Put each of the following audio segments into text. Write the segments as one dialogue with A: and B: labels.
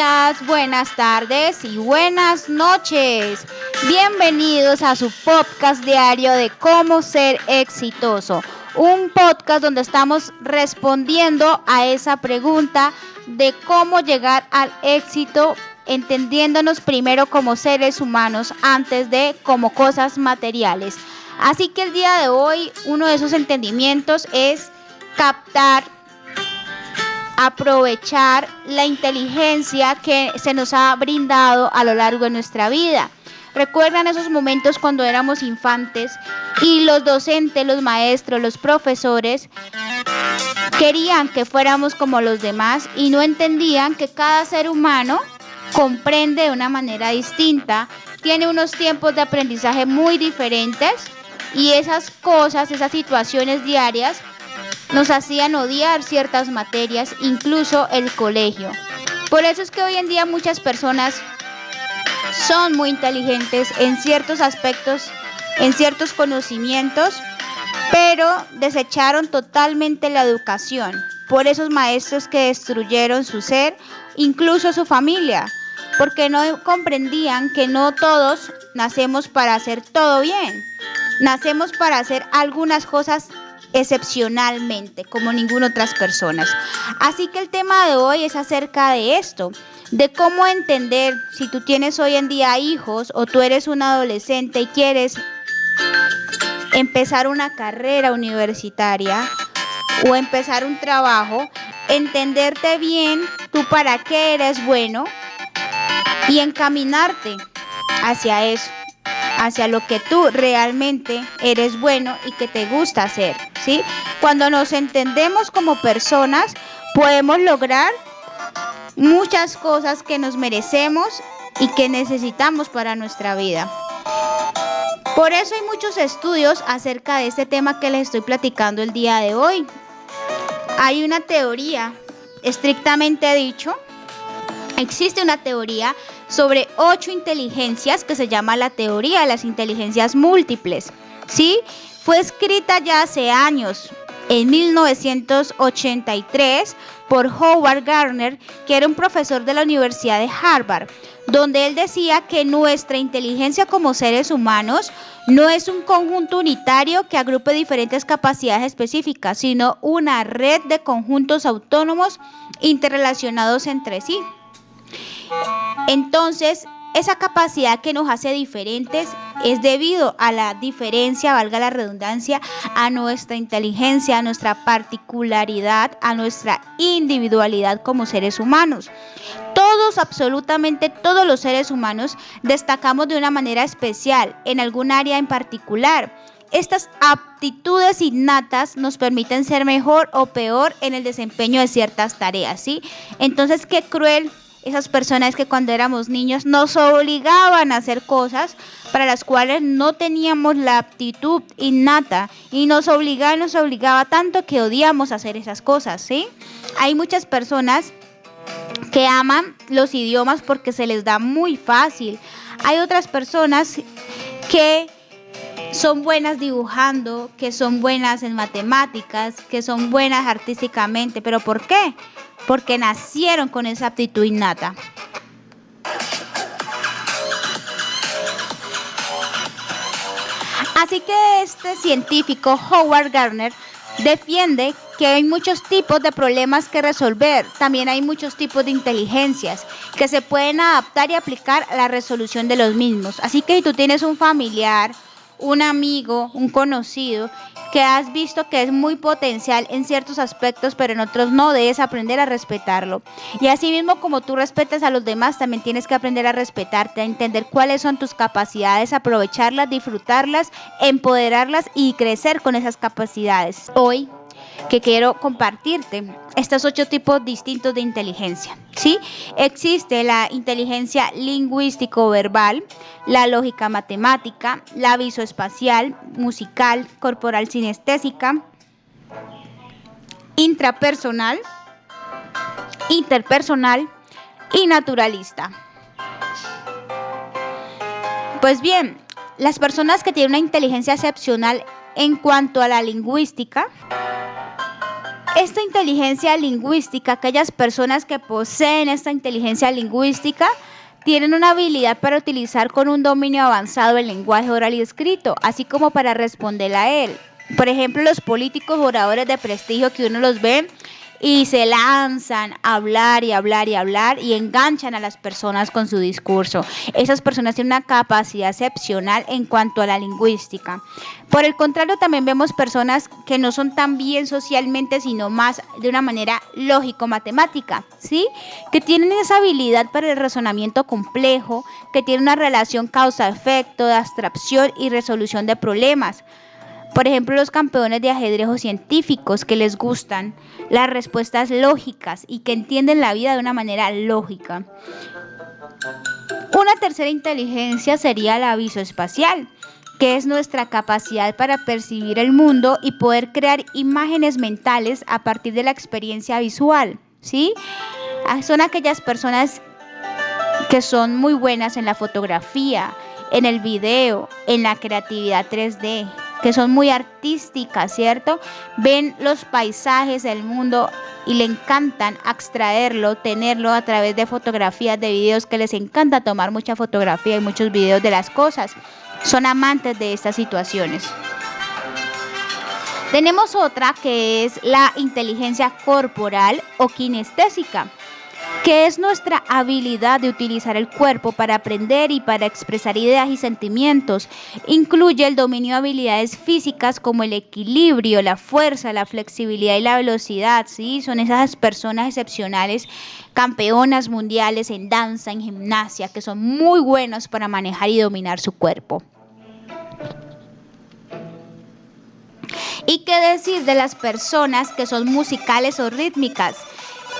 A: días, buenas tardes y buenas noches. Bienvenidos a su podcast diario de cómo ser exitoso. Un podcast donde estamos respondiendo a esa pregunta de cómo llegar al éxito, entendiéndonos primero como seres humanos antes de como cosas materiales. Así que el día de hoy uno de esos entendimientos es captar, aprovechar la inteligencia que se nos ha brindado a lo largo de nuestra vida. ¿Recuerdan esos momentos cuando éramos infantes y los docentes, los maestros, los profesores querían que fuéramos como los demás y no entendían que cada ser humano comprende de una manera distinta, tiene unos tiempos de aprendizaje muy diferentes y esas cosas, esas situaciones diarias nos hacían odiar ciertas materias, incluso el colegio? Por eso es que hoy en día muchas personas son muy inteligentes en ciertos aspectos, en ciertos conocimientos, pero desecharon totalmente la educación por esos maestros que destruyeron su ser, incluso su familia, porque no comprendían que no todos nacemos para hacer todo bien, nacemos para hacer algunas cosas excepcionalmente, como ninguna otras personas. Así que el tema de hoy es acerca de esto, de cómo entender si tú tienes hoy en día hijos o tú eres un adolescente y quieres empezar una carrera universitaria o empezar un trabajo, entenderte bien tú para qué eres bueno y encaminarte hacia eso, hacia lo que tú realmente eres bueno y que te gusta hacer, ¿sí? Cuando nos entendemos como personas, podemos lograr muchas cosas que nos merecemos y que necesitamos para nuestra vida. Por eso hay muchos estudios acerca de este tema que les estoy platicando el día de hoy. Hay una teoría, estrictamente dicho, existe una teoría sobre 8 inteligencias que se llama la teoría de las inteligencias múltiples, ¿sí? Fue escrita ya hace años, en 1983, por Howard Gardner, que era un profesor de la Universidad de Harvard, donde él decía que nuestra inteligencia como seres humanos no es un conjunto unitario que agrupe diferentes capacidades específicas, sino una red de conjuntos autónomos interrelacionados entre sí. Entonces, esa capacidad que nos hace diferentes es debido a la diferencia, valga la redundancia, a nuestra inteligencia, a nuestra particularidad, a nuestra individualidad como seres humanos. Todos, absolutamente todos los seres humanos destacamos de una manera especial en algún área en particular. Estas aptitudes innatas nos permiten ser mejor o peor en el desempeño de ciertas tareas, ¿sí? Entonces, qué cruel esas personas que cuando éramos niños nos obligaban a hacer cosas para las cuales no teníamos la aptitud innata y nos obligaba tanto que odiamos hacer esas cosas, ¿sí? Hay muchas personas que aman los idiomas porque se les da muy fácil. Hay otras personas que son buenas dibujando, que son buenas en matemáticas, que son buenas artísticamente. ¿Pero por qué? Porque nacieron con esa aptitud innata. Así que este científico, Howard Gardner, defiende que hay muchos tipos de problemas que resolver. También hay muchos tipos de inteligencias que se pueden adaptar y aplicar a la resolución de los mismos. Así que si tú tienes un familiar, un amigo, un conocido que has visto que es muy potencial en ciertos aspectos, pero en otros no, debes aprender a respetarlo. Y así mismo como tú respetas a los demás, también tienes que aprender a respetarte, a entender cuáles son tus capacidades, aprovecharlas, disfrutarlas, empoderarlas y crecer con esas capacidades. Hoy que quiero compartirte estos 8 tipos distintos de inteligencia, ¿sí? Existe la inteligencia lingüístico-verbal, la lógica matemática, la visoespacial, musical, corporal sinestésica, intrapersonal, interpersonal y naturalista. Pues bien, las personas que tienen una inteligencia excepcional en cuanto a la lingüística Esta inteligencia lingüística, aquellas personas que poseen esta inteligencia lingüística, tienen una habilidad para utilizar con un dominio avanzado el lenguaje oral y escrito, así como para responder a él. Por ejemplo, los políticos oradores de prestigio que uno los ve y se lanzan a hablar y hablar y hablar y enganchan a las personas con su discurso. Esas personas tienen una capacidad excepcional en cuanto a la lingüística. Por el contrario, también vemos personas que no son tan bien socialmente, sino más de una manera lógico-matemática, ¿sí? Que tienen esa habilidad para el razonamiento complejo, que tienen una relación causa-efecto, de abstracción y resolución de problemas. Por ejemplo, los campeones de ajedrez o científicos que les gustan las respuestas lógicas y que entienden la vida de una manera lógica. Una tercera inteligencia sería la visoespacial, que es nuestra capacidad para percibir el mundo y poder crear imágenes mentales a partir de la experiencia visual, ¿sí? Son aquellas personas que son muy buenas en la fotografía, en el video, en la creatividad 3D, que son muy artísticas, ¿cierto? Ven los paisajes del mundo y le encantan extraerlo, tenerlo a través de fotografías, de videos, que les encanta tomar mucha fotografía y muchos videos de las cosas. Son amantes de estas situaciones. Tenemos otra que es la inteligencia corporal o kinestésica, que es nuestra habilidad de utilizar el cuerpo para aprender y para expresar ideas y sentimientos. Incluye el dominio de habilidades físicas como el equilibrio, la fuerza, la flexibilidad y la velocidad, ¿sí? Son esas personas excepcionales, campeonas mundiales en danza, en gimnasia, que son muy buenos para manejar y dominar su cuerpo. ¿Y qué decir de las personas que son musicales o rítmicas?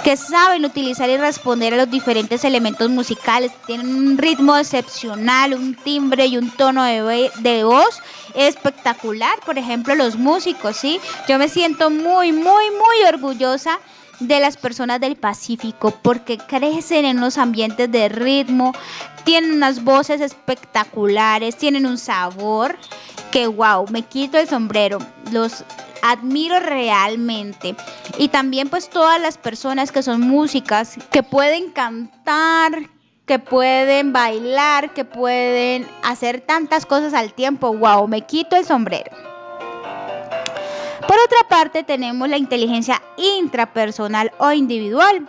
A: Que saben utilizar y responder a los diferentes elementos musicales, tienen un ritmo excepcional, un timbre y un tono de voz espectacular. Por ejemplo, los músicos, ¿sí? Yo me siento muy, muy, muy orgullosa de las personas del Pacífico porque crecen en unos ambientes de ritmo, tienen unas voces espectaculares, tienen un sabor que wow, me quito el sombrero. Los admiro realmente. Y también pues todas las personas que son músicas, que pueden cantar, que pueden bailar, que pueden hacer tantas cosas al tiempo, wow, me quito el sombrero. Por otra parte tenemos la inteligencia intrapersonal o individual,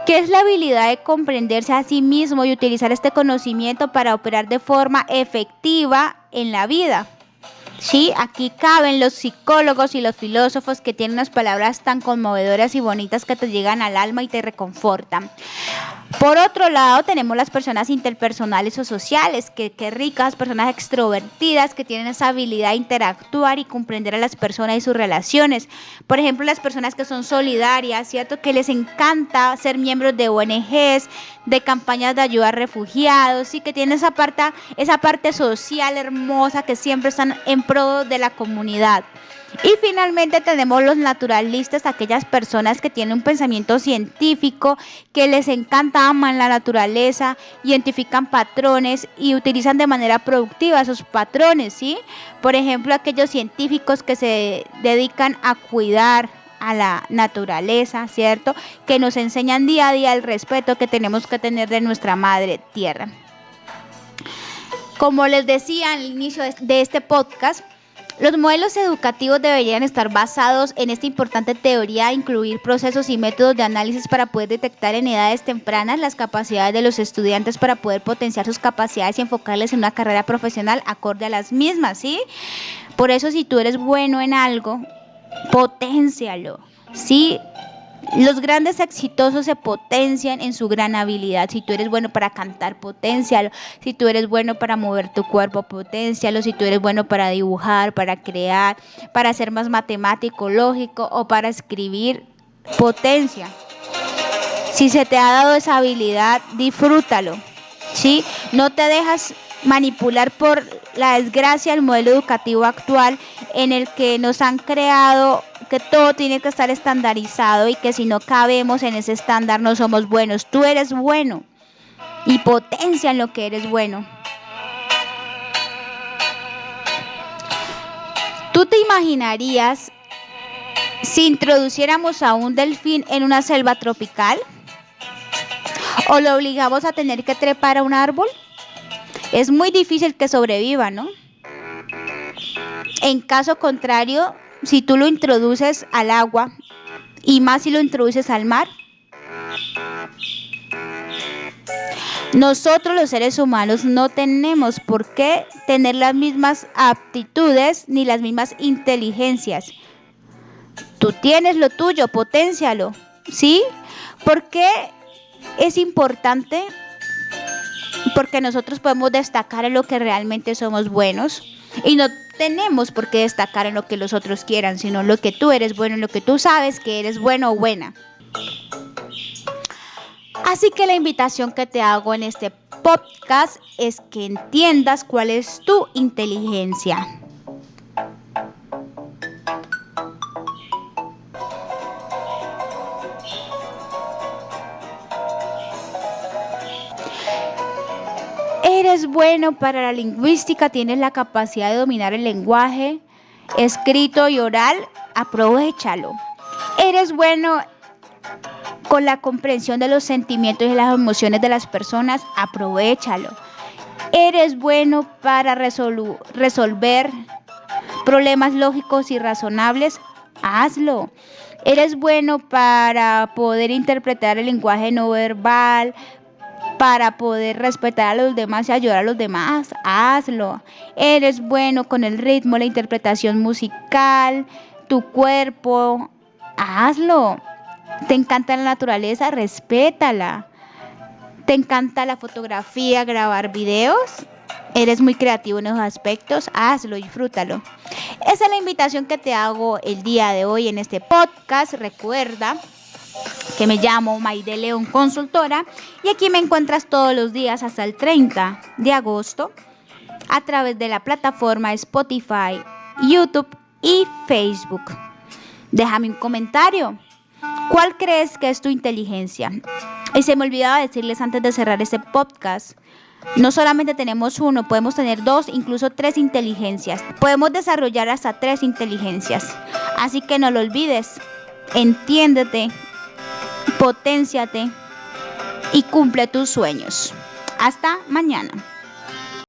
A: que es la habilidad de comprenderse a sí mismo y utilizar este conocimiento para operar de forma efectiva en la vida. Sí, aquí caben los psicólogos y los filósofos que tienen unas palabras tan conmovedoras y bonitas que te llegan al alma y te reconfortan. Por otro lado, tenemos las personas interpersonales o sociales, que ricas, personas extrovertidas que tienen esa habilidad de interactuar y comprender a las personas y sus relaciones. Por ejemplo, las personas que son solidarias, ¿cierto? Que les encanta ser miembros de ONGs, de campañas de ayuda a refugiados, y que tienen esa parte social hermosa, que siempre están en pro de la comunidad. Y finalmente tenemos los naturalistas, aquellas personas que tienen un pensamiento científico, que les encanta, aman la naturaleza, identifican patrones y utilizan de manera productiva esos patrones, ¿sí? Por ejemplo, aquellos científicos que se dedican a cuidar a la naturaleza, ¿cierto? Que nos enseñan día a día el respeto que tenemos que tener de nuestra madre tierra. Como les decía al inicio de este podcast, los modelos educativos deberían estar basados en esta importante teoría, incluir procesos y métodos de análisis para poder detectar en edades tempranas las capacidades de los estudiantes para poder potenciar sus capacidades y enfocarles en una carrera profesional acorde a las mismas, ¿sí? Por eso, si tú eres bueno en algo, poténcialo, ¿sí? Los grandes exitosos se potencian en su gran habilidad. Si tú eres bueno para cantar, poténcialo. Si tú eres bueno para mover tu cuerpo, poténcialo. Si tú eres bueno para dibujar, para crear, para ser más matemático, lógico o para escribir, potencia. Si se te ha dado esa habilidad, disfrútalo, ¿sí? No te dejas manipular por la desgracia del modelo educativo actual, en el que nos han creado que todo tiene que estar estandarizado y que si no cabemos en ese estándar no somos buenos. Tú eres bueno y potencia en lo que eres bueno. ¿Tú te imaginarías Si introduciéramos a un delfín en una selva tropical o lo obligamos a tener que trepar a un árbol, es muy difícil que sobreviva, ¿no? En caso contrario, si tú lo introduces al agua y más si lo introduces al mar, nosotros los seres humanos no tenemos por qué tener las mismas aptitudes ni las mismas inteligencias. Tú tienes lo tuyo, potencialo, ¿sí? ¿Por qué es importante? Porque nosotros podemos destacar en lo que realmente somos buenos y no tenemos por qué destacar en lo que los otros quieran, sino en lo que tú eres bueno, en lo que tú sabes que eres bueno o buena. Así que la invitación que te hago en este podcast es que entiendas cuál es tu inteligencia. Eres bueno para la lingüística, tienes la capacidad de dominar el lenguaje escrito y oral, aprovéchalo. Eres bueno con la comprensión de los sentimientos y las emociones de las personas, aprovéchalo. Eres bueno para resolver problemas lógicos y razonables, hazlo. Eres bueno para poder interpretar el lenguaje no verbal, para poder respetar a los demás y ayudar a los demás, hazlo. Eres bueno con el ritmo, la interpretación musical, tu cuerpo, hazlo. ¿Te encanta la naturaleza? Respétala. ¿Te encanta la fotografía, grabar videos? ¿Eres muy creativo en esos aspectos? Hazlo, disfrútalo. Esa es la invitación que te hago el día de hoy en este podcast. Recuerda que me llamo Maide León Consultora y aquí me encuentras todos los días hasta el 30 de agosto a través de la plataforma Spotify, YouTube y Facebook. Déjame un comentario. ¿Cuál crees que es tu inteligencia? Y se me olvidaba decirles antes de cerrar este podcast, no solamente tenemos uno, podemos tener dos, incluso tres inteligencias. Podemos desarrollar hasta tres inteligencias. Así que no lo olvides, entiéndete, potenciate y cumple tus sueños. Hasta mañana.